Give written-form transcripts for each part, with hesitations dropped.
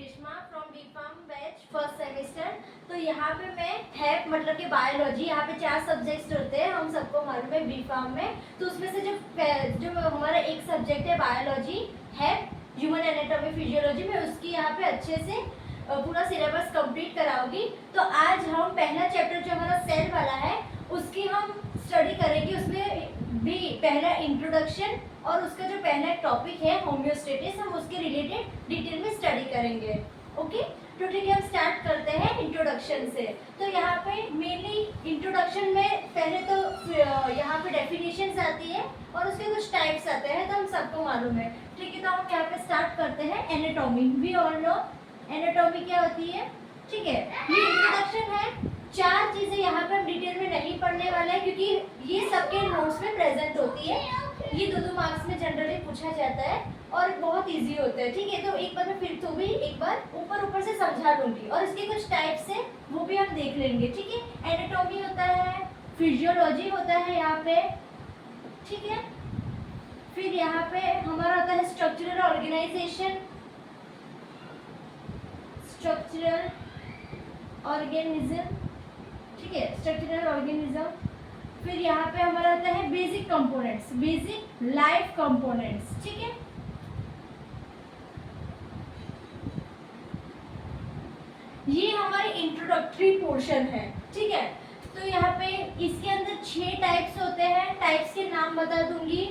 Sushma from B pharm batch first semester. तो यहाँ पे मैं हैप मतलब कि बायोलॉजी, यहाँ पे 4 सब्जेक्ट्स होते हैं, हम सबको मालूम है बी फार्म में। तो उसमें से जो हमारा एक सब्जेक्ट है बायोलॉजी हैप ह्यूमन एनाटॉमी फिजियोलॉजी में, उसकी यहाँ पे अच्छे से पूरा सिलेबस कंप्लीट कराओगी। तो आज हम पहला चैप्टर जो हमारा सेल वाला है उसकी हम स्टडी करेंगे। उसमें भी पहला इंट्रोडक्शन और उसका जो पहला टॉपिक है होम्योस्टेटिस, हम उसके रिलेटेड डिटेल में स्टडी करेंगे। ओके, तो ठीक है, हम स्टार्ट करते हैं इंट्रोडक्शन से। तो यहाँ पे मेनली इंट्रोडक्शन में पहले तो यहाँ पे डेफिनेशंस आती है और उसके कुछ टाइप्स आते हैं, तो हम सबको मालूम है। ठीक है, तो हम यहाँ पे स्टार्ट करते हैं anatomy. We all know anatomy क्या होती है। ठीक है, ये इंट्रोडक्शन है। 4 चीजें यहाँ पे हम डिटेल में नहीं पढ़ने वाले हैं क्योंकि ये सबके नोट्स में प्रेजेंट होती है। ये 2-2 मार्क्स में जनरली पूछा जाता है और बहुत इजी होता है। ठीक है, तो एक बार मैं फिर तो भी एक बार ऊपर से समझा लूंगी और इसके कुछ टाइप्स है वो भी हम देख लेंगे। ठीक है, एनाटॉमी होता है, फिजियोलॉजी होता है यहाँ पे। ठीक है, फिर यहाँ पे हमारा होता है स्ट्रक्चरल ऑर्गेनाइजेशन, स्ट्रक्चरल ऑर्गेनिज्म। ठीक है, स्ट्रक्चरल ऑर्गेनिज्म। फिर यहाँ पे हमारा आता है basic components, basic life components. ठीक है, ये हमारी इंट्रोडक्टरी पोर्शन है। ठीक है, तो यहाँ पे इसके अंदर 6 टाइप्स होते हैं। टाइप्स के नाम बता दूंगी,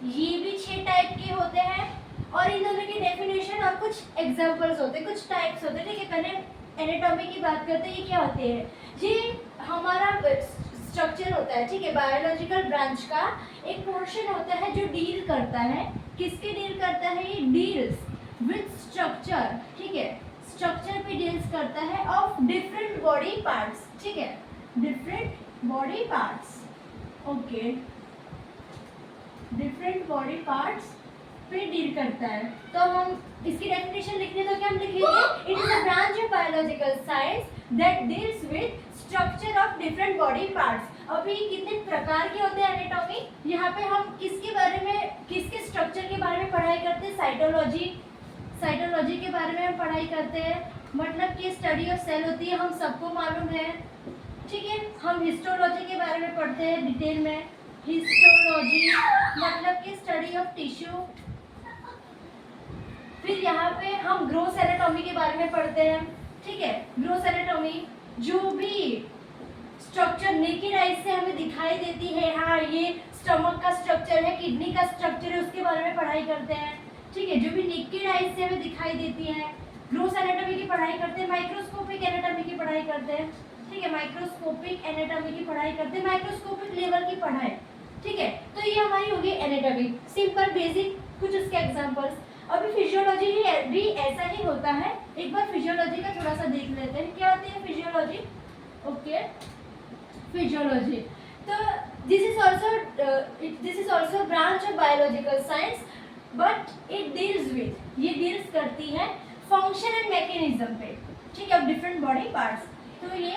ये भी 6 टाइप के होते हैं और इन दोनों की डेफिनेशन और कुछ एग्जांपल्स होते हैं, कुछ टाइप्स होते हैं। ठीक है, पहले एनाटॉमी की बात करते हैं। ये क्या होते हैं, ये हमारा स्ट्रक्चर होता है। ठीक है, बायोलॉजिकल ब्रांच का एक पोर्शन होता है जो डील करता है, किसके डील करता है, ये डील्स विद स्ट्रक्चर। ठीक है, स्ट्रक्चर पे डील्स करता है ऑफ डिफरेंट बॉडी पार्ट्स। ठीक है, different body parts. Okay, different body parts पे डील करता है। तो हम इसकी डेफिनेशन लिखने तो क्या हम लिखेंगे, it is a branch of biological science that deals with structure of different body parts. अभी कितने प्रकार के होते हैं एनाटॉमी, यहाँ पे हम किसके बारे में, किसके स्ट्रक्चर के बारे में पढ़ाई करते हैं, साइटोलॉजी। साइटोलॉजी के बारे में हम पढ़ाई करते हैं, मतलब कि स्टडी ऑफ सेल होती है, हम सबको मालूम है। ठीक है, हम हिस्टोलॉजी के बारे में पढ़ते हैं डिटेल में। हिस्टोलॉजी मतलब कि स्टडी ऑफ टिश्यू। फिर यहाँ पे हम ग्रोस एनाटॉमी के बारे में पढ़ते हैं। ठीक है, ग्रोस एनाटॉमी जो भी स्ट्रक्चर नेकेड आइज से हमें दिखाई देती है, हाँ ये स्टमक का स्ट्रक्चर है, किडनी का स्ट्रक्चर है, उसके बारे में पढ़ाई करते हैं। ठीक है, जो भी नेकेड आइज से हमें दिखाई देती है, ग्रोस एनाटॉमी की पढ़ाई करते हैं। माइक्रोस्कोपिक एनाटॉमी की पढ़ाई करते हैं। ठीक है, माइक्रोस्कोपिक एनाटॉमी की पढ़ाई करते हैं, माइक्रोस्कोपिक लेवल की पढ़ाई। ठीक है, तो ये हमारी होगी एनाटॉमी, सिंपल बेसिक, कुछ उसके एग्जांपल्स। अभी फिजियोलॉजी भी ऐसा ही होता है। एक बार फिजियोलॉजी का थोड़ा सा देख लेते हैं, क्या होती है फिजियोलॉजी। ओके, फिजियोलॉजी तो this is also branch of biological science but it deals with, ये डील्स करती है फंक्शन एंड मैकेनिज्म पे। ठीक है, डिफरेंट बॉडी पार्ट्स। तो ये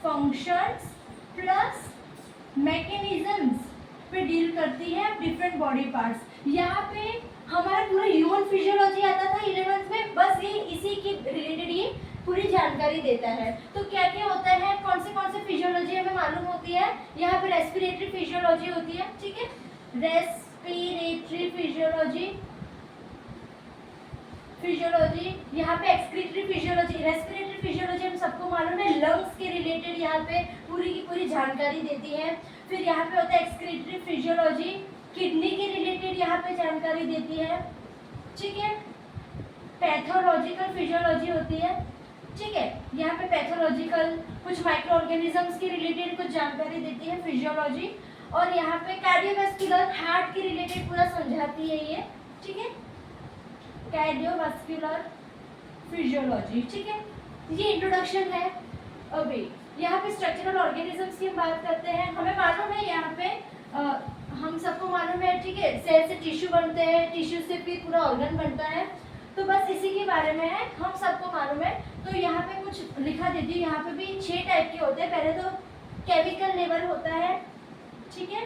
फंक्शंस प्लस मैकेनिज्म्स पे डील करती है डिफरेंट बॉडी पार्ट्स। यहाँ पे हमारा पूरा ह्यूमन फिजियोलॉजी आता था 11th में, बस ये इसी की रिलेटेड ये पूरी जानकारी देता है। तो क्या क्या होता है, कौन से फिजियोलॉजी हमें मालूम होती है। यहाँ पे रेस्पिरेटरी फिजियोलॉजी होती है। ठीक है, रेस्पिरेटरी फिजियोलॉजी यहाँ पे एक्सक्रीटरी फिजियोलॉजी। रेस्पिरेटरी फिजियोलॉजी हम सबको मालूम है, लंग्स के रिलेटेड यहाँ पे पूरी की पूरी जानकारी देती है। फिर यहाँ पे होता है एक्सक्रीटरी फिजियोलॉजी, किडनी के रिलेटेड यहाँ पे जानकारी देती है। ठीक है, पैथोलॉजिकल फिजियोलॉजी होती है। ठीक है, यहाँ पे पैथोलॉजिकल कुछ माइक्रो ऑर्गेनिजम्स के रिलेटेड कुछ जानकारी देती है फिजियोलॉजी। और यहाँ पे कार्डियोवास्कुलर, हार्ट के रिलेटेड पूरा समझाती है ये। ठीक है, कार्डियोवास्कुलर फिजियोलॉजी। ठीक है, ये इंट्रोडक्शन है। अभी यहाँ पे स्ट्रक्चरल ऑर्गेनिजम्स की हम बात करते हैं। हमें मालूम है यहाँ पे हम सबको मालूम है। ठीक है, सेल से टिश्यू बनते हैं, टिश्यू से फिर पूरा ऑर्गन बनता है, तो बस इसी के बारे में है, हम सबको मालूम है। तो यहाँ पे कुछ लिखा देती हूँ, यहाँ पे भी 6 टाइप के होते हैं। पहले तो केमिकल लेवल होता है। ठीक है,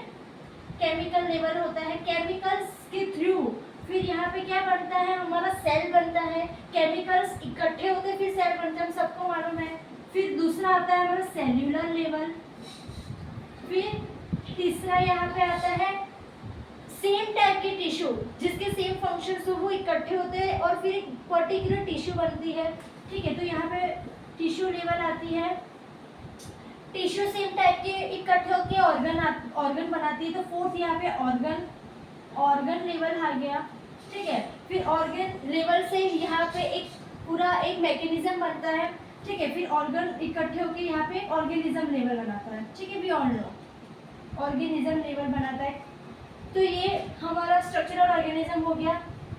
केमिकल लेवल होता है, केमिकल्स के थ्रू फिर यहाँ पे क्या बनता है, हमारा सेल बनता है। केमिकल्स फिर तीसरा यहाँ पे आता है सेम टाइप के टिश्यू जिसके सेम फंक्शंस हो वो इकट्ठे होते हैं और फिर एक पर्टिकुलर टिश्यू बनती है। ठीक है, तो यहाँ पे टिश्यू लेवल आती है, टिश्यू सेम टाइप के इकट्ठे होकर ऑर्गन बनाती है। तो फोर्थ यहाँ पे ऑर्गन लेवल आ गया। ठीक है, फिर ऑर्गन लेवल से यहाँ पे एक पूरा एक मैकेनिज्म बनता है। ठीक है, फिर ऑर्गन इकट्ठे होकर यहाँ पे ऑर्गेनिज्म लेवल बनाता है। ठीक है, we all know organism level बनाता है। तो ये हमारा स्ट्रक्चरल ऑर्गेनिज्म हो गया।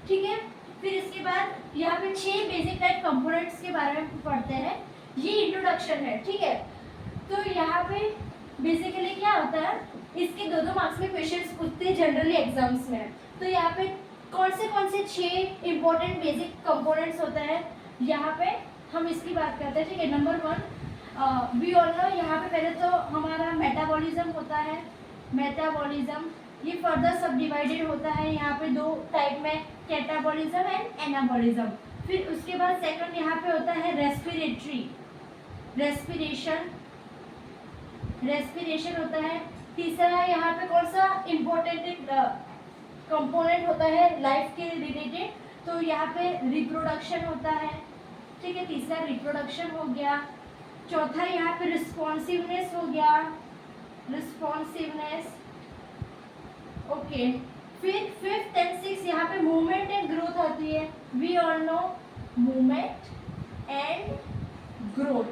ठीक है, फिर इसके बाद यहाँ पे 6 बेसिक टाइप कंपोनेंट्स के बारे में पढ़ते हैं। ये इंट्रोडक्शन है। ठीक है, तो यहाँ पे बेसिकली क्या होता है, इसके 2-2 मार्क्स में क्वेश्चंस पूछते हैं जनरली एग्जाम्स में। तो यहाँ पे कौन से 6 इंपॉर्टेंट बेसिक कंपोनेंट्स होते हैं, यहाँ पे हम इसकी बात करते हैं। ठीक है, नंबर 1 वी ऑल नो, यहाँ पे पहले तो हमारा मेटाबॉलिज्म होता है। मेटाबॉलिज्म ये फर्दर सब डिवाइडेड होता है यहाँ पे 2 टाइप में, कैटाबॉलिज्म एंड एनाबॉलिज्म। फिर उसके बाद सेकंड यहाँ पे होता है रेस्पिरेशन होता है। तीसरा यहाँ पे कौन सा इम्पोर्टेंट कंपोनेंट होता है लाइफ के रिलेटेड, तो यहाँ पे रिप्रोडक्शन होता है। ठीक है, तीसरा रिप्रोडक्शन हो गया। चौथा यहाँ पे रिस्पॉन्सिवनेस हो गया, रिस्पॉन्सिवनेस। ओके, फिर 5th and 6 यहाँ पे मूवमेंट एंड ग्रोथ आती है। We all know movement and growth.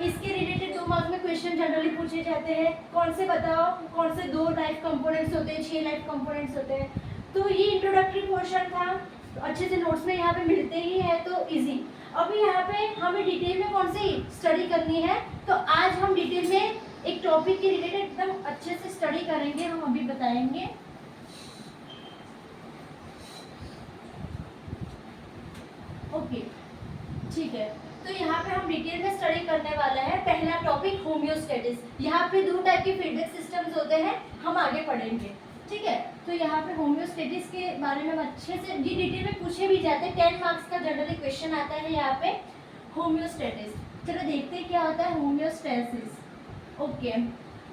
इसके रिलेटेड 2 मार्क्स में क्वेश्चन जनरली पूछे जाते हैं। कौन से बताओ, कौन से 2 लाइफ कंपोनेंट्स होते हैं, 6 लाइफ कंपोनेंट्स होते हैं। तो ये इंट्रोडक्टरी पोर्शन था, तो अच्छे से नोट्स में यहाँ पे मिलते ही है, तो इजी। अभी यहाँ पे हमें डिटेल में कौन सी स्टडी करनी है, तो आज हम डिटेल में एक टॉपिक के रिलेटेड एकदम अच्छे से स्टडी करेंगे, हम अभी बताएंगे। ओके, ठीक है, तो यहाँ पे हम डिटेल में स्टडी करने वाले हैं। पहला टॉपिक होम्योस्टेटिस। यहाँ पे 2 टाइप के फीडबैक सिस्टम्स होते हैं, हम आगे पढ़ेंगे। ठीक है, तो यहाँ पे होम्योस्टेटिस के बारे में अच्छे से ये डिटेल में पूछे भी जाते हैं। 10 मार्क्स का जनरली क्वेश्चन आता है यहाँ पे होम्योस्टेटिस। चलो देखते हैं क्या होता है होम्योस्टेसिस। ओके,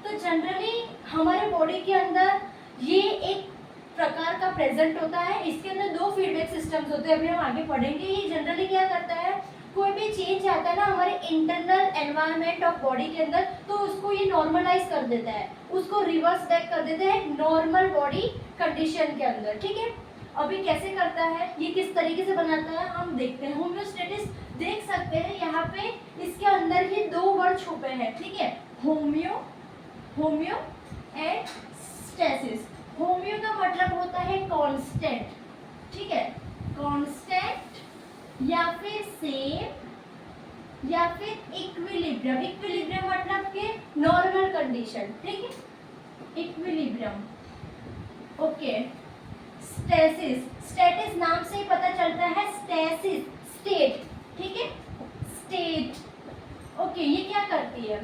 तो जनरली हमारे बॉडी के अंदर ये एक प्रकार का प्रेजेंट होता है। इसके अंदर 2 फीडबैक सिस्टम्स होते हैं, अभी हम आगे पढ़ेंगे। ये जनरली क्या करता है, कोई भी चेंज आता है ना हमारे इंटरनल एनवायरनमेंट ऑफ बॉडी के अंदर, तो उसको ये नॉर्मलाइज कर देता है, उसको रिवर्स बैक कर देता है नॉर्मल बॉडी कंडीशन के अंदर। ठीक है, अभी कैसे करता है, ये किस तरीके से बनाता है हम देखते हैं। होम्योस्टेटिस देख सकते हैं यहाँ पे, इसके अंदर ही 2 वर्ड छुपे हैं। ठीक है, होम्यो एंड स्टेसिस। होम्यो का मतलब होता है कांस्टेंट। ठीक है, कांस्टेंट या फिर सेम या फिर इक्विलिब्रियम। इक्विलिब्रियम मतलब के नॉर्मल कंडीशन। ठीक है, इक्विलिब्रियम। ओके, स्टेटिस नाम से ही पता चलता है, स्टेसिस स्टेट। ठीक है, स्टेट। ओके, ये क्या करती है,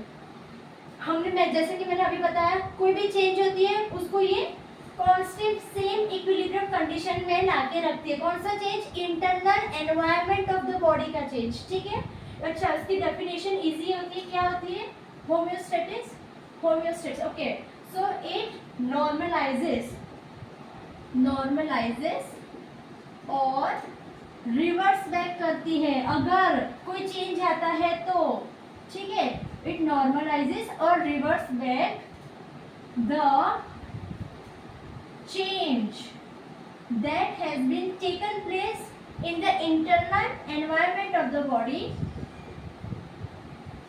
जैसे कि मैंने अभी बताया, कोई भी चेंज होती है उसको ये कांस्टेंट सेम इक्विलिब्रियम कंडीशन में लाके रखती है। कौन सा change, internal environment of the body का चेंज। ठीक है, अच्छा, इसकी डेफिनेशन इजी होती है, क्या होती है होम्योस्टेटिस। ओके, सो इट नॉर्मलाइजेस और रिवर्स बैक करती है अगर कोई चेंज आता है तो। ठीक है, इट नॉर्मलाइजेस और reverse back the change that has been taken place in the internal environment of the body.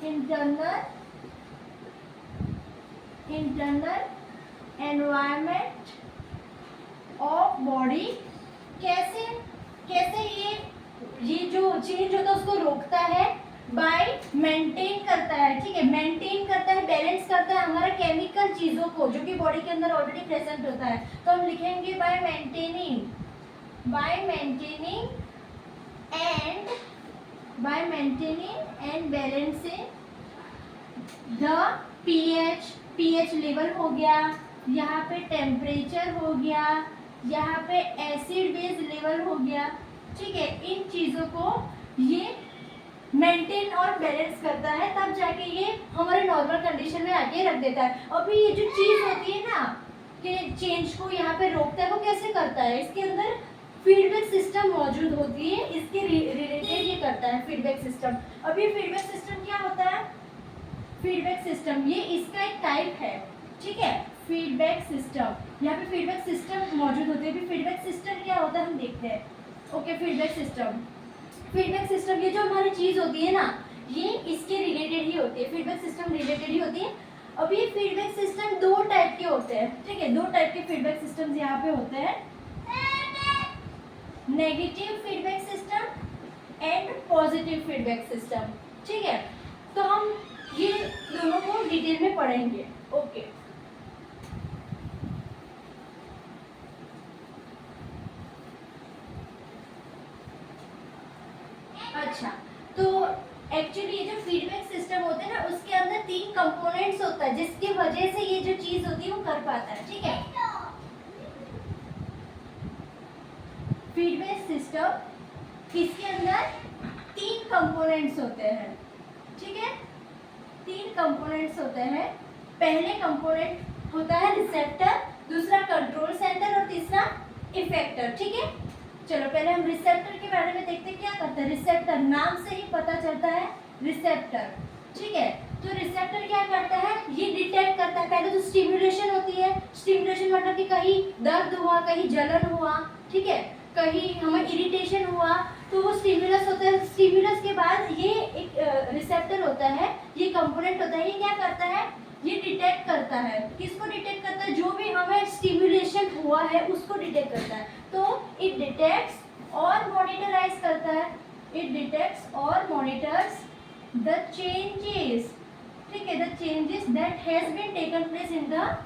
Internal environment of body। कैसे ये जो चेंज होता है उसको रोकता है, बाय मेंटेन करता है। ठीक है, मेंटेन करता है, बैलेंस करता है हमारा केमिकल चीजों को जो कि बॉडी के अंदर ऑलरेडी प्रेजेंट होता है। तो हम लिखेंगे bye maintaining and balancing the pH level हो गया, यहाँ पे टेम्परेचर हो गया, यहाँ पे एसिड बेस लेवल हो गया। ठीक है, इन चीजों को ये मेंटेन और बैलेंस करता है, तब जाके ये हमारे नॉर्मल कंडीशन में आके रख देता है। अभी ये जो चीज होती है ना कि चेंज को यहाँ पे रोकता है, वो कैसे करता है, इसके अंदर फीडबैक सिस्टम मौजूद होती है, इसके रिलेटेड ये करता है फीडबैक सिस्टम। अब ये फीडबैक सिस्टम क्या होता है, फीडबैक सिस्टम ये इसका एक टाइप है, ठीक है, फीडबैक सिस्टम। यहाँ पे फीडबैक सिस्टम मौजूद होते हैं। फीडबैक सिस्टम क्या होता है हम देखते हैं। Okay, feedback system, feedback system ये जो हमारी चीज होती है ना, ये इसके रिलेटेड ही होती है, फीडबैक सिस्टम रिलेटेड ही होती है। अब ये फीडबैक सिस्टम दो टाइप के होते हैं, ठीक है, दो टाइप के फीडबैक सिस्टम्स यहाँ पे होते हैं, negative feedback system and positive feedback system, ठीक है। तो हम ये दोनों को डिटेल में पढ़ेंगे। ओके, अच्छा, तो एक्चुअली ये जो फीडबैक सिस्टम होते हैं ना, उसके अंदर 3 कंपोनेंट्स होता है, जिसकी वजह से ये जो चीज होती है वो कर पाता है, ठीक है। फीडबैक सिस्टम, इसके अंदर 3 कंपोनेंट्स होते हैं, ठीक है, 3 कंपोनेंट्स होते हैं। पहले कंपोनेंट होता है रिसेप्टर, दूसरा कंट्रोल सेंटर और तीसरा इफेक्टर, ठीक है। चलो पहले हम रिसेप्टर के बारे में देखते हैं, क्या करता है रिसेप्टर, नाम से ही पता चलता है रिसेप्टर, ठीक है। तो रिसेप्टर क्या करता है, ये डिटेक्ट करता है, पहले तो स्टिमुलेशन होती है, स्टिमुलेशन मतलब कि कहीं दर्द हुआ, कहीं जलन हुआ, ठीक है, कहीं हमें इरिटेशन हुआ, तो वो स्टिमुलस होता है। स्टिमुलस के बाद ये एक रिसेप्टर होता है, ये कंपोनेंट होता है, ये क्या करता है, ये डिटेक्ट करता है, किसको डिटेक्ट करता है, जो भी हमें स्टिमुलेशन हुआ है उसको डिटेक्ट करता है। तो इट डिटेक्ट्स और मॉनिटराइज करता है, इट डिटेक्ट्स और मॉनिटर्स द चेंजेस, ठीक है, the changes that has been taken place in the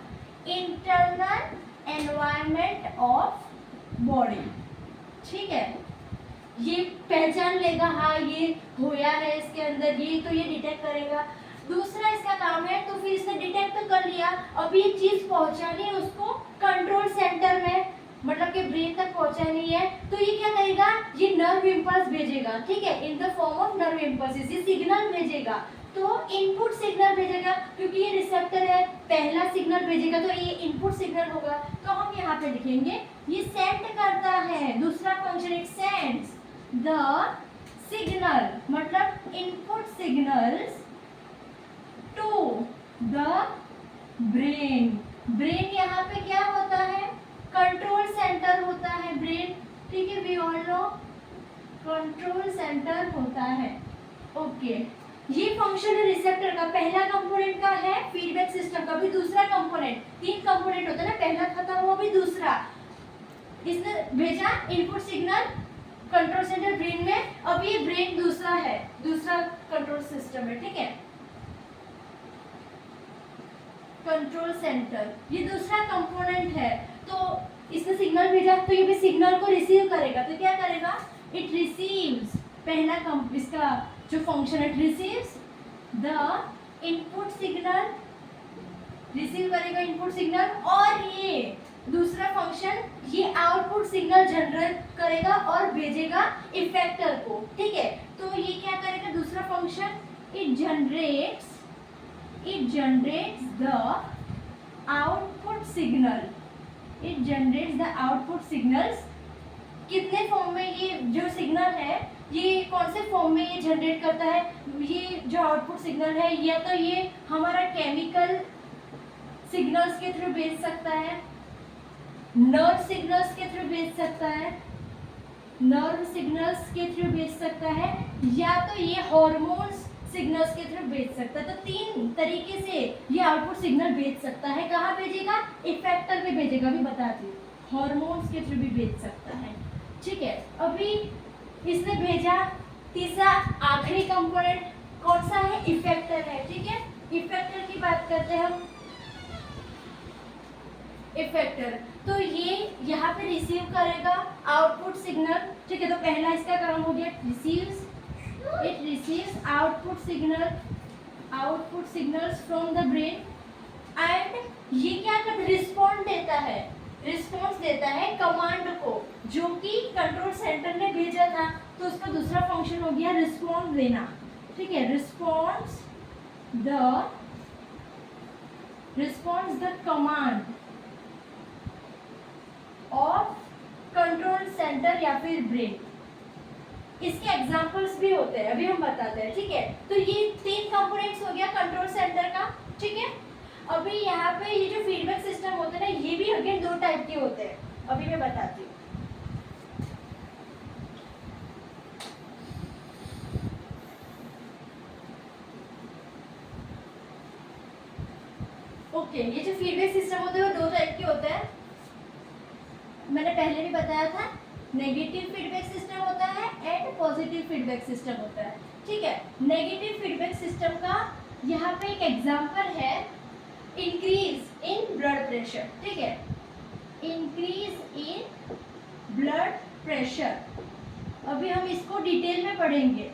internal environment of body, ठीक है। ये पहचान लेगा, हाँ ये होया है इसके अंदर, ये तो ये डिटेक्ट करेगा। दूसरा इसका काम है, तो फिर इसने डिटेक्ट तो कर लिया, अब ये चीज पहुंचानी है उसको कंट्रोल सेंटर में, मतलब कि ब्रेन तक पहुंचानी है, तो ये क्या करेगा, ये नर्व इम्पल्स भेजेगा, ठीक है, in the form of nerve impulse, ये सिग्नल भेजेगा। तो इनपुट सिग्नल भेजेगा, क्योंकि ये रिसेप्टर है, पहला सिग्नल भेजेगा तो ये इनपुट सिग्नल होगा। तो हम यहाँ पे लिखेंगे ये सेंड करता है, दूसरा function it sends the signal, मतलब input signals to the brain. Brain यहाँ पे क्या होता है, कंट्रोल सेंटर होता है ब्रेन, ठीक है, we all know control centre होता है। ओके, ये फंक्शन है रिसेप्टर का, पहला कंपोनेंट का है फीडबैक सिस्टम का, भी दूसरा कंपोनेंट, 3 कंपोनेंट होता है ना, पहला खत्म हुआ, भी दूसरा, इसने भेजा input signal control centre brain में, अब ये ब्रेन दूसरा है, दूसरा कंट्रोल सिस्टम है, ठीक है, कंट्रोल सेंटर, ये दूसरा कंपोनेंट है। तो इसने सिग्नल भेजा, तो ये भी सिग्नल को रिसीव करेगा, तो क्या करेगा, इट रिसीव्स, पहला इसका जो फंक्शन है, it receives the input signal, receive करेगा इनपुट सिग्नल, और ये दूसरा फंक्शन ये आउटपुट सिग्नल जनरेट करेगा और भेजेगा इफेक्टर को, ठीक है। तो ये क्या करेगा दूसरा function, it generates the output signal, it generates the output signals। कितने फॉर्म में ये जो सिग्नल है, ये कौन से फॉर्म में ये जनरेट करता है, ये जो आउटपुट सिग्नल है, या तो ये हमारा केमिकल सिग्नल्स के थ्रू भेज सकता है, नर्व सिग्नल्स के थ्रू भेज सकता है, नर्व सिग्नल्स के थ्रू भेज सकता है, या तो ये हार्मोन्स सिग्नल्स के थ्रू भेज सकता है। तो 3 तरीके से ये आउटपुट सिग्नल भेज सकता है। कहाँ भेजेगा, इफेक्टर पे भेजेगा, भी बताती हूँ, हार्मोन्स के थ्रू भी भेज सकता है, ठीक है। अभी इसने भेजा, तीसरा आखिरी कंपोनेंट कौन सा है, इफेक्टर है, ठीक है। इफेक्टर की बात करते हैं हम, इफेक्टर, तो ये यहाँ पे रिसीव करेगा आउटपुट सिग्नल, ठीक है। तो पहला इसका काम हो गया, receives, it receives output signals from the brain and ये क्या करता है, रिस्पॉन्ड देता है, रिस्पॉन्स देता है कमांड को, जो कि कंट्रोल सेंटर ने भेजा था। तो उसका दूसरा फंक्शन हो गया रिस्पॉन्स देना, ठीक है। Response the command of control centre या फिर ब्रेन। इसके एग्जांपल्स भी होते हैं, अभी हम बताते हैं, ठीक है। तो ये 3 कंपोनेंट्स हो गया कंट्रोल सेंटर का, ठीक है। अभी यहाँ पे ये जो फीडबैक सिस्टम होते हैं ना, ये भी अगेन 2 टाइप के होते हैं, अभी मैं बताती हूँ। ओके, ये जो फीडबैक सिस्टम होते हैं वो 2 टाइप के होते हैं, मैंने पहले भी बताया था। नेगेटिव फीडबैक सिस्टम होता है एंड पॉजिटिव फीडबैक सिस्टम होता है, ठीक है। नेगेटिव फीडबैक सिस्टम का यहाँ पे एक एग्जांपल है इंक्रीज इन ब्लड प्रेशर, ठीक है। इंक्रीज इन ब्लड प्रेशर, अभी हम इसको डिटेल में पढ़ेंगे,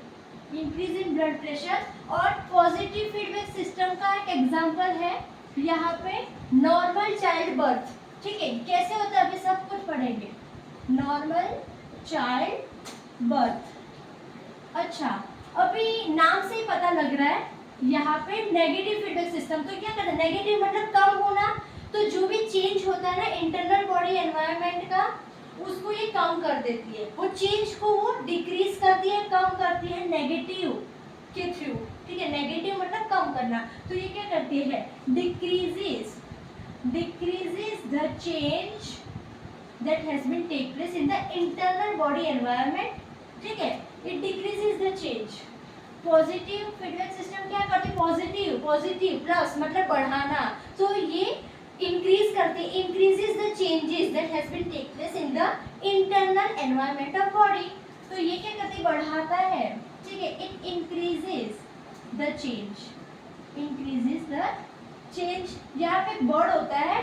इंक्रीज इन ब्लड प्रेशर। और पॉजिटिव फीडबैक सिस्टम का एक एग्जांपल है यहाँ पे नॉर्मल चाइल्ड बर्थ, ठीक है। कैसे होता है अभी सब कुछ पढ़ेंगे। Normal child birth. अच्छा, अभी नाम से ही पता लग रहा है यहाँ पे नेगेटिव फीडबैक सिस्टम। तो क्या करता है, नेगेटिव मतलब कम होना, तो जो भी चेंज होता है ना इंटरनल बॉडी एनवायरनमेंट का, उसको ये कम कर देती है, वो चेंज को वो डिक्रीज करती है, कम करती है नेगेटिव के थ्रू, ठीक है। नेगेटिव मतलब कम करना, तो ये क्या करती है, decreases the change that has been take place in the internal body environment, ठीक है। it decreases the change। Positive feedback system क्या करती है, पॉजिटिव प्लस मतलब बढ़ाना, तो ये इंक्रीज करती है, increases the changes that has been take place in the internal environment of body. तो ये क्या करती है, बढ़ाता है, ठीक है। इट इंक्रीजेस द चेंज, यहाँ पे वर्ड होता है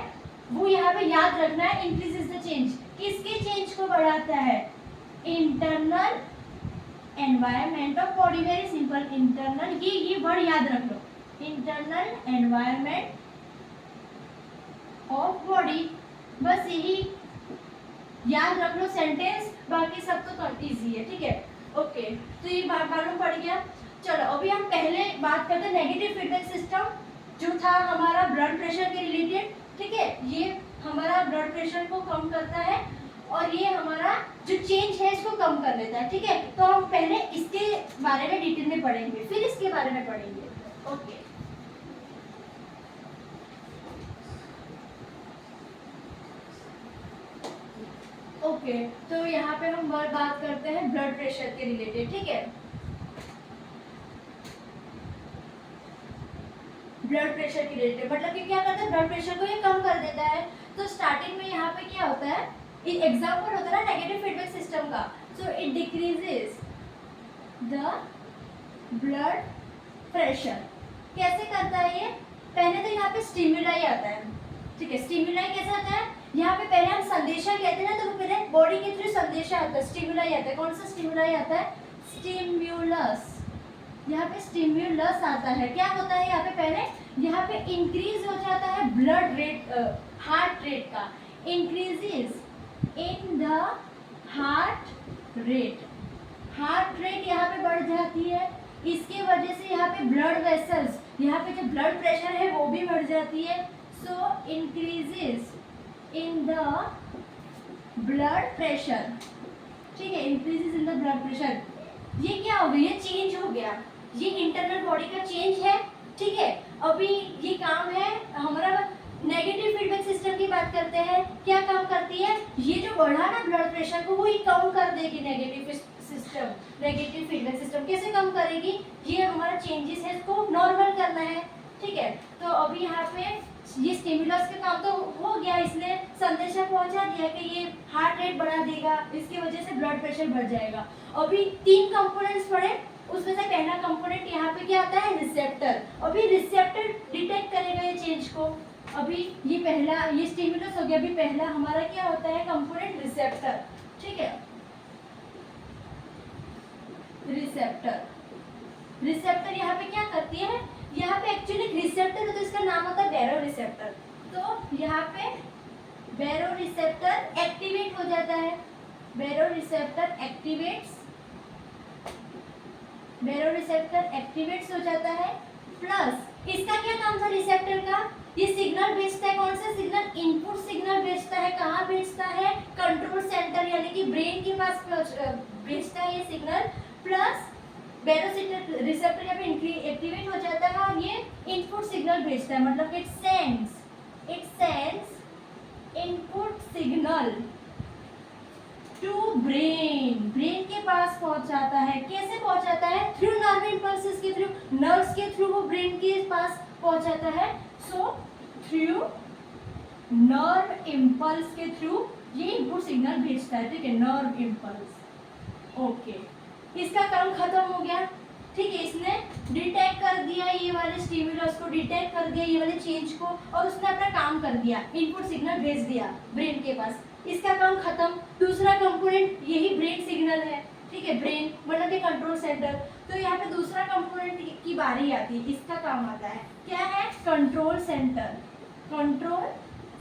वो यहाँ पे याद रखना है, इंक्रीजेस द चेंज, किसके चेंज को बढ़ाता है, internal environment of body. Very simple, internal, ये वर्ड याद रख लो, इंटरनल एनवायरनमेंट ऑफ बॉडी, बस यही याद रख लो सेंटेंस, बाकी सब तो इजी है, ठीक है। ओके, तो ये मालूम पड़ गया। चलो अभी हम पहले बात करते हैं नेगेटिव फीडबैक सिस्टम, जो था हमारा ब्लड प्रेशर के रिलेटेड, ठीक है। ये हमारा ब्लड प्रेशर को कम करता है और ये हमारा जो चेंज है इसको कम कर लेता है, ठीक है। तो हम पहले इसके बारे में डिटेल में पढ़ेंगे, फिर इसके बारे में पढ़ेंगे। ओके, ओके, तो यहाँ पे हम बात करते हैं ब्लड प्रेशर के रिलेटेड, ठीक है। ब्लड प्रेशर के रिलेटेड मतलब कि क्या करता है, ब्लड प्रेशर को ये कम कर देता है। तो स्टार्टिंग में यहाँ पे क्या होता है, एग्जाम्पल होता है ना नेगेटिव फीडबैक सिस्टम का, so it decreases the blood pressure. कैसे करता है ये, पहले तो यहाँ पे स्टिमुलाई आता है, ठीक है। स्टिमुलाई कैसे आता है, यहाँ पे पहले हम संदेशा कहते हैं ना, तो पहले बॉडी के थ्रू संदेशा आता है, स्टिमुलाई आता है। कौन सा स्टिमुलाई आता है, स्टिम्युलस, यहाँ पे स्टिम्युलस आता है। क्या होता है यहाँ पे, पहले यहाँ पे इंक्रीज हो जाता है ब्लड रेट, हार्ट रेट का, increases in the heart rate यहाँ पे बढ़ जाती है। इसके वजह से यहाँ पे ब्लड वेसल्स, यहाँ पे जो ब्लड प्रेशर है वो भी बढ़ जाती है। So increases in the blood pressure, ठीक है, increases in the blood pressure. ये क्या हो गया, ये चेंज हो गया, ये इंटरनल बॉडी का चेंज है, ठीक है। अभी ये काम है हमारा नेगेटिव फीडबैक सिस्टम की बात करते हैं, क्या काम करती है, ये जो बढ़ा ना ब्लड प्रेशर को, वो ही कम कर देगी। नेगेटिव फीडबैक सिस्टम कैसे कम करेगी, ये हमारा चेंजेस है इसको नॉर्मल करना है, ठीक है। तो अभी यहाँ पे ये स्टिमुलस का काम तो हो गया, इसने संदेशा पहुंचा दिया कि ये हार्ट रेट बढ़ा देगा, इसकी वजह से ब्लड प्रेशर बढ़ जाएगा। अभी 3 कंपोनेंट्स पढ़े, उसमें से पहला कंपोनेंट यहाँ पे क्या आता है, रिसेप्टर। अभी रिसेप्टर डिटेक्ट करेगा ये चेंज को। अभी ये पहला, ये स्टिमुलस हो गया, अभी पहला हमारा क्या होता है कंपोनेंट, रिसेप्टर, ठीक है। रिसेप्टर यहाँ पे क्या करती है, यहाँ पे एक्चुअली रिसेप्टर है तो इसका नाम होता है बैरो रिसेप्टर। तो यहाँ पे बैरो रिसेप्टर एक्टिवेट हो जाता है, बैरो रिसेप्टर एक्टिवेट्स बैरो रिसेप्टर एक्टिवेट्स हो जाता है, प्लस इसका क्या काम था रिसेप्टर का, ये सिग्नल भेजता है, कौन सा सिग्नल, इनपुट सिग्नल भेजता है, कहाँ भेजता है, कंट्रोल सेंटर यानी कि ब्रेन के पास भेजता है ये सिग्नल, प्लस बैरो रिसेप्टर यहाँ पे एक्टिवेट हो जाता है और ये इनपुट सिग्नल भेजता है, मतलब it sends input signal to brain के पास पहुंचाता है, कैसे पहुंचाता है, थ्रू नर्व इम्पल्सेस के थ्रू, नर्व्स के थ्रू वो ब्रेन के पास पहुंचाता है, सो थ्रू नर्व इम्पल्स के थ्रू ये इनपुट सिग्नल भेजता है, ठीक है, नर्व इम्पल्स। ओके, इसका काम खत्म हो गया, ठीक है, इसने डिटेक्ट कर दिया ये वाले स्टिमुलस को, डिटेक्ट कर दिया ये वाले चेंज को और उसने अपना काम कर दिया, इनपुट सिग्नल भेज दिया ब्रेन के पास, इसका काम खत्म। दूसरा कंपोनेंट यही ब्रेन सिग्नल है, ठीक है, ब्रेन मतलब के कंट्रोल सेंटर, तो यहाँ पे दूसरा कंपोनेंट की बारी आती है, इसका काम आता है, क्या है, कंट्रोल सेंटर, कंट्रोल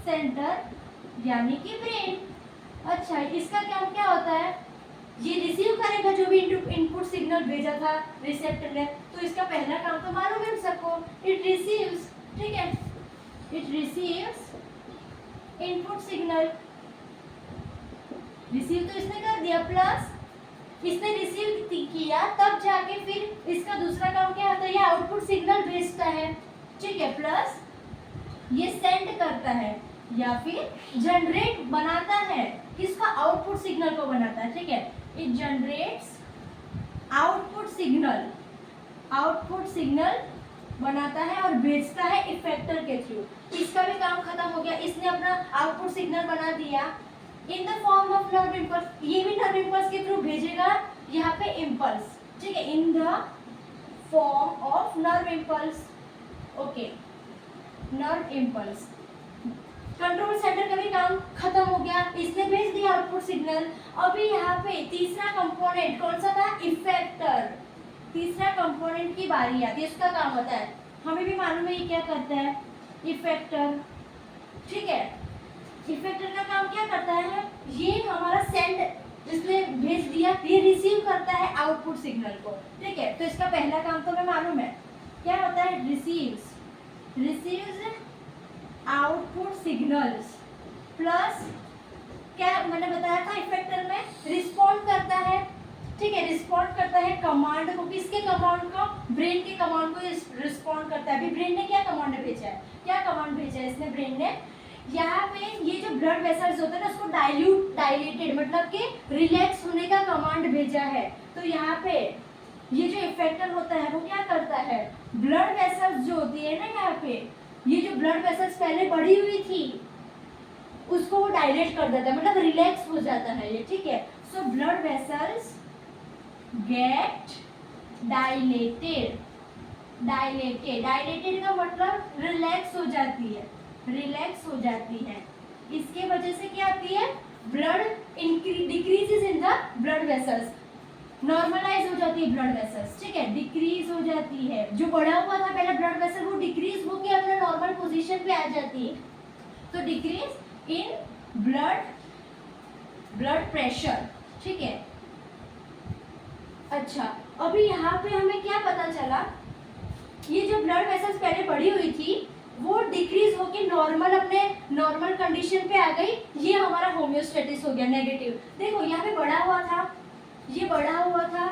सेंटर यानी कि ब्रेन। अच्छा, इसका काम क्या होता है, ये रिसीव करेगा जो भी इनपुट सिग्नल भेजा था रिसेप्टर ने, तो इसका पहला काम तो मालूम है सबको, इट रिसीव्स, ठीक है, it receives input signal, receive तो इसने कर दिया, प्लस इसने रिसीव किया तब जाके फिर इसका दूसरा काम क्या होता है, ये आउटपुट सिग्नल भेजता है, ठीक है, प्लस ये सेंड करता है या फिर जनरेट बनाता है, किसका, आउटपुट सिग्नल को बनाता है, ठीक है, इट जनरेट्स आउटपुट सिग्नल बनाता है और भेजता है इफेक्टर के थ्रू, इसका भी काम खत्म हो गया, इसने अपना आउटपुट सिग्नल बना दिया in the form of nerve impulse, ये भी नर्व इम्पल्स के थ्रू भेजेगा यहाँ पे इम्पल्स, ठीक है, in the form of nerve impulse, okay, nerve impulse. Control centre का भी काम खत्म हो गया, इसने भेज दिया आउटपुट सिग्नल। अभी यहाँ पे तीसरा कंपोनेंट कौन सा था, इफेक्टर, तीसरा कंपोनेंट की बारी आती है, इसका काम होता है, हमें भी मालूम है ये क्या करता है, इफेक्टर, ठीक है, इफेक्टर का काम क्या करता है, ये हमारा सेंड इसने भेज दिया, ये रिसीव करता है आउटपुट सिग्नल को, ठीक है, तो इसका पहला काम तो हमें मालूम है क्या होता है, रिसीव्स आउटपुट सिग्नल्स, प्लस क्या मैंने बताया था इफेक्टर में रिस्पॉन्ड करता है, ठीक है, रिस्पॉन्ड करता है कमांड को, किसके कमांड को, ब्रेन के कमांड को रिस्पॉन्ड करता है। अभी ब्रेन ने क्या कमांड भेजा है, क्या कमांड भेजा है इसने, ब्रेन ने यहाँ पे ये जो ब्लड वेसल्स होते हैं ना उसको डायलेटेड मतलब कि रिलैक्स होने का कमांड भेजा है, तो यहाँ पे ये जो इफेक्टर होता है वो क्या करता है, ब्लड वेसल्स जो होती है ना यहाँ पे, ये जो ब्लड वेसल्स पहले बढ़ी हुई थी उसको वो डायलेट कर देता है, मतलब रिलैक्स हो जाता है ये, ठीक है, so blood vessels get dilated का मतलब रिलैक्स हो जाती है, रिलैक्स हो जाती है, इसके वजह से क्या आती है, blood decreases in the blood vessels, normalise हो जाती है ब्लड वेसल्स, ठीक है, डिक्रीज हो जाती है, जो बढ़ा हुआ था पहले ब्लड वेसल वो डिक्रीज होकर अपने नॉर्मल पोजीशन पे आ जाती है, तो डिक्रीज इन ब्लड प्रेशर, ठीक है। अच्छा, अभी यहाँ पे हमें क्या पता चला, ये जो ब्लड वेसल्स पहले बढ़ी हुई थी वो डिक्रीज होके नॉर्मल अपने नॉर्मल कंडीशन पे आ गई, ये हमारा होम्योस्टेटिस हो गया, नेगेटिव। देखो यहाँ पे बढ़ा हुआ था, ये बढ़ा हुआ था,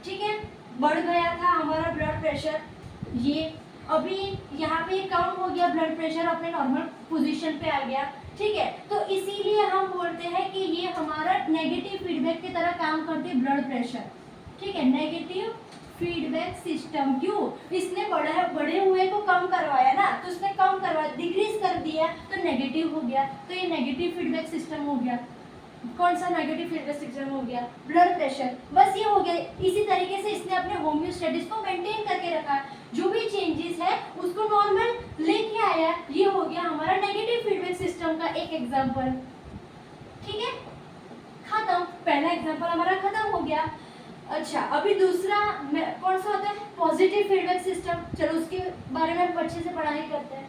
ठीक है, बढ़ गया था हमारा ब्लड प्रेशर, ये अभी यहाँ पे कम हो गया ब्लड प्रेशर, अपने नॉर्मल पोजीशन पे आ गया, ठीक है, तो इसीलिए हम बोलते हैं कि ये हमारा नेगेटिव फीडबैक की तरह काम करती है ब्लड प्रेशर, ठीक है, नेगेटिव फीडबैक सिस्टम। क्यों, इसने बड़े हुए को कम करवाया ना, तो उसने कम करवाया, डिक्रीज कर दिया तो नेगेटिव हो गया, तो ये नेगेटिव फीडबैक सिस्टम हो गया। कौन सा नेगेटिव फीडबैक सिस्टम हो गया, ब्लड प्रेशर, बस ये हो गया। इसी तरीके से इसने अपने होम्योस्टेटिस को मेंटेन करके रखा, जो भी चेंजेस है उसको नॉर्मल लेके आया, ये हो गया हमारा नेगेटिव फीडबैक सिस्टम का एक एग्जांपल, ठीक है, खत्म, पहला एग्जांपल हमारा खत्म हो गया। अच्छा, अभी दूसरा कौन सा होता है, पॉजिटिव फीडबैक सिस्टम, चलो उसके बारे में हम अच्छे से पढ़ाई करते हैं।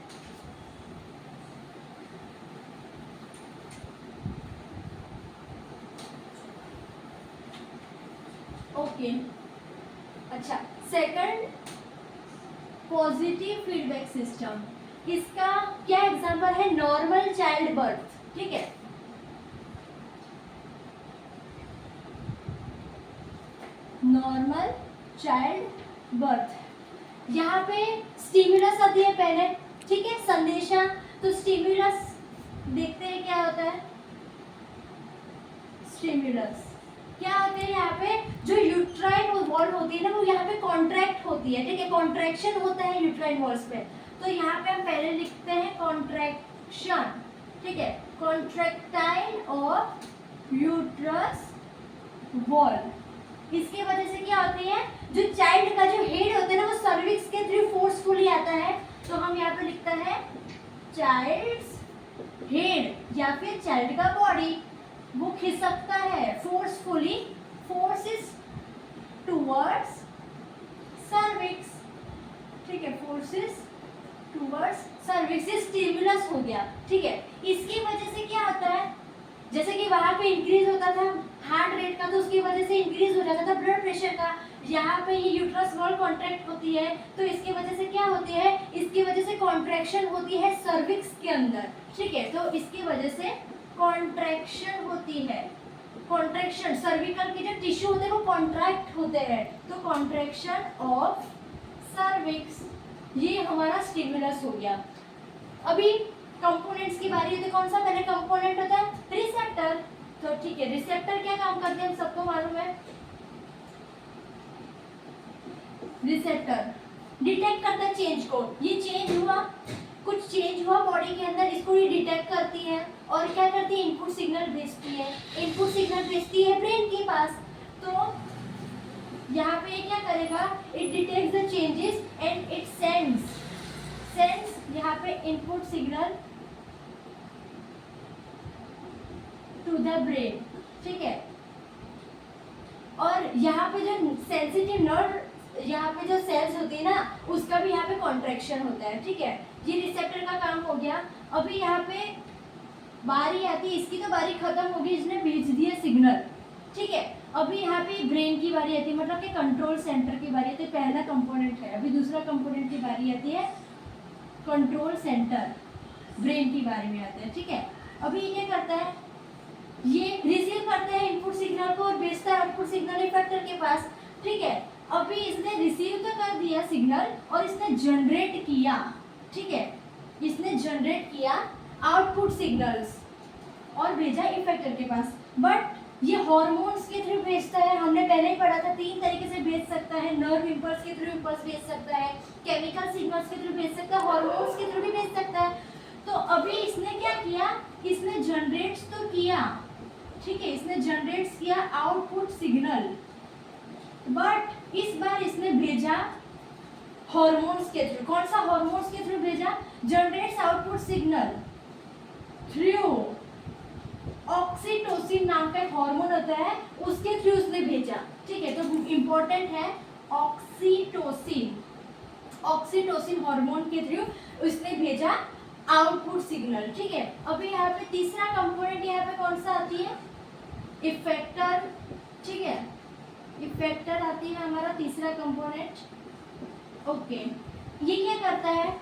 ओके, अच्छा, सेकंड पॉजिटिव फीडबैक सिस्टम, इसका क्या एग्जांपल है? नॉर्मल चाइल्ड बर्थ, ठीक है। नॉर्मल चाइल्ड बर्थ, यहाँ पे स्टिमुलस आती है पहले, ठीक है, संदेशा। तो स्टिमुलस देखते हैं क्या होता है। स्टिमुलस क्या होते हैं? यहाँ पे जो यूट्राइन वॉल होती है ना, वो यहाँ पे कॉन्ट्रैक्ट होती है, ठीक है, कॉन्ट्रैक्शन होता है यूट्राइन वॉल्स पे। तो यहाँ पे हम पहले लिखते हैं कॉन्ट्रैक्शन, ठीक है, कॉन्ट्रैक्टाइल ऑफ यूट्रस वॉल। इसकी वजह से क्या होती है? जो चाइल्ड का जो हेड होता है ना, वो सर्विक्स के थ्रू फोर्सफुली आता है। तो हम यहाँ पे लिखता है चाइल्ड्स हेड या फिर चाइल्ड का बॉडी, वो खिसकता है फोर्सफुली, फोर्सेस टुवर्ड्स सर्विक्स, ठीक है, फोर्सेस टुवर्ड्स सर्विक्स। स्टिमुलस हो गया, ठीक है। इसकी वजह से क्या होता है? जैसे कि वहां पे इंक्रीज होता था हार्ट रेट का, तो उसकी वजह से इंक्रीज हो जाता था ब्लड प्रेशर का। यहाँ पे ये यूट्रस वॉल कॉन्ट्रैक्ट होती है, तो इसकी वजह से क्या होती है? इसकी वजह से कॉन्ट्रैक्शन होती है सर्विक्स के अंदर, ठीक है। तो इसकी वजह से कॉन्ट्रैक्शन होती है, कॉन्ट्रैक्शन, सर्विकल के जो टिश्यू होते हैं वो कॉन्ट्रैक्ट होते हैं, तो कॉन्ट्रैक्शन ऑफ सर्विक्स, ये हमारा स्टिमुलस हो गया। अभी कंपोनेंट्स की बारी है, तो कौन सा पहले कंपोनेंट होता है? रिसेप्टर। तो ठीक है, रिसेप्टर क्या काम करते हैं हम सबको मालूम है। रिसेप्टर डिटेक्ट करता है चेंज को, ये चेंज हुआ, कुछ चेंज हुआ बॉडी के अंदर, इसको ये डिटेक्ट करती है और क्या करती है? इनपुट सिग्नल भेजती है, इनपुट सिग्नल भेजती है ब्रेन के पास। तो यहाँ पे क्या करेगा? It detects the changes and it sends यहाँ पे input signal to the brain, ठीक है। और यहाँ पे जो सेंसिटिव नर्व, यहाँ पे जो सेल्स होती है ना, उसका भी यहाँ पे कॉन्ट्रैक्शन होता है, ठीक है। ये रिसेप्टर का काम हो गया। अभी यहाँ पे बारी आती है, इसकी तो बारी खत्म होगी, इसने भेज दिया सिग्नल, ठीक है। अभी यहाँ पे ब्रेन की बारी आती है, मतलब कि कंट्रोल सेंटर की बारी आती है। पहला कंपोनेंट है, अभी दूसरा कंपोनेंट की बारी आती है, कंट्रोल सेंटर, ब्रेन की बारी में आते हैं, ठीक है। अभी ये क्या करता है? ये रिसीव करते हैं इनपुट सिग्नल को और भेजता है आउटपुट सिग्नल इफेक्टर के पास, ठीक है। अभी इसने रिसीव तो कर दिया सिग्नल और इसने जनरेट किया, ठीक है, इसने जनरेट किया आउटपुट सिग्नल्स और भेजा इफेक्टर के पास। बट ये हार्मोन्स के थ्रू भेजता है, हमने पहले ही पढ़ा था, 3 तरीके से भेज सकता है। नर्व इम्पल्स के थ्रू इम्पल्स भेज सकता है, केमिकल सिग्नल्स के थ्रू भेज सकता है, हार्मोन्स के थ्रू भी भेज सकता है। तो अभी इसने क्या किया? इसने जनरेट्स तो किया, ठीक है, इसने जनरेट्स किया आउटपुट सिग्नल, बट इस बार इसने भेजा हार्मोन्स के थ्रू। कौन सा हार्मोन्स के थ्रू भेजा? Generates output signal through oxytocin नाम का एक हार्मोन होता है, उसके थ्रू उसने भेजा, ठीक है। तो इंपॉर्टेंट है ऑक्सीटोसिन, ऑक्सीटोसिन हार्मोन के थ्रू उसने भेजा आउटपुट सिग्नल, ठीक है। अभी यहाँ पे तीसरा कंपोनेंट यहाँ पे कौन सा आती है? इफेक्टर, ठीक है, इफेक्टर आती है हमारा तीसरा कंपोनेंट। ओके, ये क्या करता है?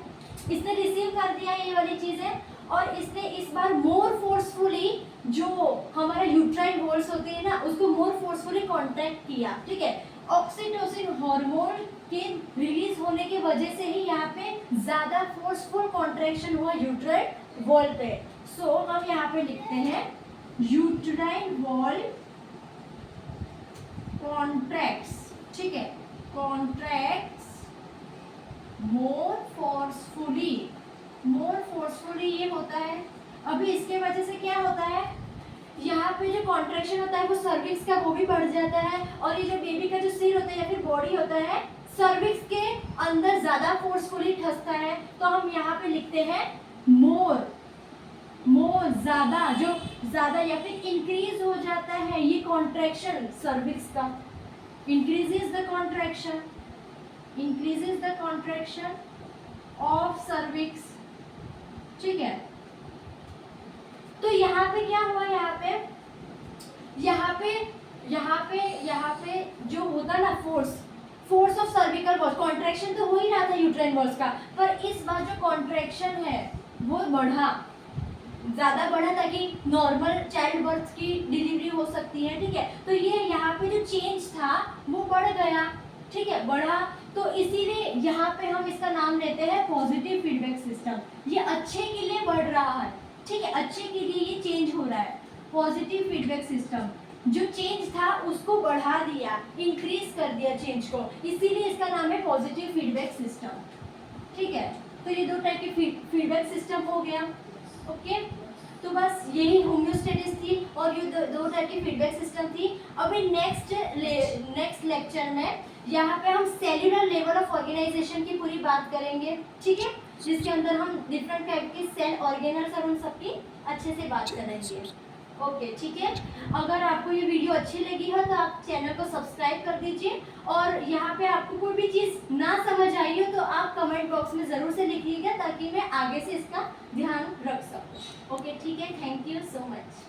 इसने रिसीव कर दिया ये वाली चीजें और इसने इस बार मोर फोर्सफुली जो हमारा यूट्राइन वॉल्स होते हैं ना, उसको मोर फोर्सफुली कॉन्ट्रैक्ट किया, ठीक है। ऑक्सीटोसिन हार्मोन के रिलीज होने की वजह से ही यहाँ पे ज्यादा फोर्सफुल कॉन्ट्रैक्शन हुआ यूट्राइन वॉल पे। सो हम यहाँ पे लिखते हैं यूट्राइन वॉल कॉन्ट्रैक्ट्स, ठीक है, कॉन्ट्रैक्ट्स मोर फोर्सफुली, मोर फोर्सफुली ये होता है। अभी इसके वजह से क्या होता है? यहाँ पे जो कॉन्ट्रैक्शन होता है वो सर्विक्स का वो भी बढ़ जाता है और ये जो बेबी का जो सिर होता है या फिर बॉडी होता है सर्विक्स के अंदर ज्यादा फोर्सफुली ठसता है। तो हम यहाँ पे लिखते हैं मोर, मोर ज्यादा, जो ज्यादा या फिर इंक्रीज हो जाता है ये कॉन्ट्रैक्शन सर्विक्स का, increases the contraction, increases the contraction of cervix, ठीक है। तो यहाँ पे क्या हुआ? यहाँ पे जो होता ना force force of cervical walls, contraction तो हो ही रहा था यूट्राइन वॉल्स का, पर इस बार जो कॉन्ट्रैक्शन है वो बढ़ा, ज़्यादा बढ़ा, ताकि नॉर्मल चाइल्ड बर्थ की डिलीवरी हो सकती है, ठीक है। तो ये यहाँ पे जो चेंज था वो बढ़ गया, ठीक है, बढ़ा। तो इसीलिए यहाँ पे हम इसका नाम लेते हैं पॉजिटिव फीडबैक सिस्टम। ये अच्छे के लिए बढ़ रहा है, ठीक है, अच्छे के लिए ये चेंज हो रहा है। पॉजिटिव फीडबैक सिस्टम, जो चेंज था उसको बढ़ा दिया, इंक्रीज कर दिया चेंज को, इसीलिए इसका नाम है पॉजिटिव फीडबैक सिस्टम, ठीक है। तो ये दो टाइप के फीडबैक सिस्टम हो गया, ओके। तो बस यही होम्योस्टेसिस थी और ये दो टाइप की फीडबैक सिस्टम थी। अभी नेक्स्ट लेक्चर में यहाँ पे हम सेल्यूलर लेवल ऑफ ऑर्गेनाइजेशन की पूरी बात करेंगे, ठीक है, जिसके अंदर हम डिफरेंट टाइप के सेल ऑर्गेनल्स और उन सबकी अच्छे से बात करेंगे, ओके, ठीक है। अगर आपको ये वीडियो अच्छी लगी हो तो आप चैनल को सब्सक्राइब कर दीजिए, और यहाँ पे आपको कोई भी चीज़ ना समझ आई हो तो आप कमेंट बॉक्स में ज़रूर से लिखिएगा, ताकि मैं आगे से इसका ध्यान रख सकूँ, ओके, ठीक है। Thank you so much.